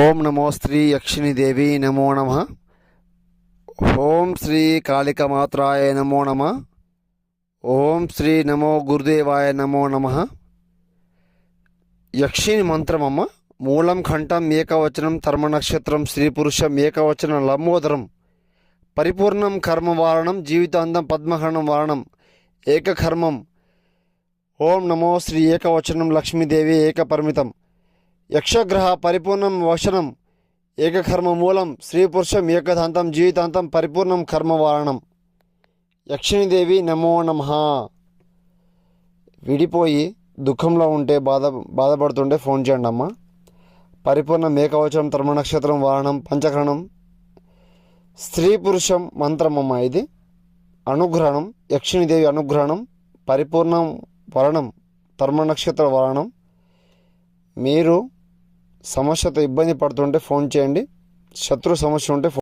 ఓం నమో శ్రీ యక్షిణీదేవి నమో నమ. ఓం శ్రీ కాళికమాత్రాయ నమో నమ. ఓం శ్రీ నమో గురుదేవాయ నమో నమ. యక్షిణి మంత్రమమ్మ. మూలం కంఠం ఏకవచనం తర్మ నక్షత్రం స్త్రీ పురుషం ఏకవచనం లంబోదరం పరిపూర్ణం కర్మవారణం జీవితాంతం పద్మహరణం వారణం ఏకకర్మం. ఓం నమో శ్రీ ఏకవచనం లక్ష్మీదేవి ఏకపరిమితం యక్షగ్రహ పరిపూర్ణం వచనం ఏకకర్మ మూలం స్త్రీ పురుషం ఏకదాంతం జీవితాంతం పరిపూర్ణం కర్మవారణం. యక్షిణీదేవి నమో నమ. విడిపోయి దుఃఖంలో ఉంటే బాధపడుతుంటే ఫోన్ చేయండి అమ్మ. పరిపూర్ణం ఏకవచనం తర్మ నక్షత్రం వారణం పంచకరణం స్త్రీ పురుషం మంత్రమమ్మ. ఇది అనుగ్రహణం. యక్షిణీదేవి అనుగ్రహణం పరిపూర్ణం వరణం తర్మ నక్షత్ర వరణం. మీరు సమస్యతో ఇబ్బంది పడుతుంటే ఫోన్ చేయండి. శత్రు సమస్య ఉంటే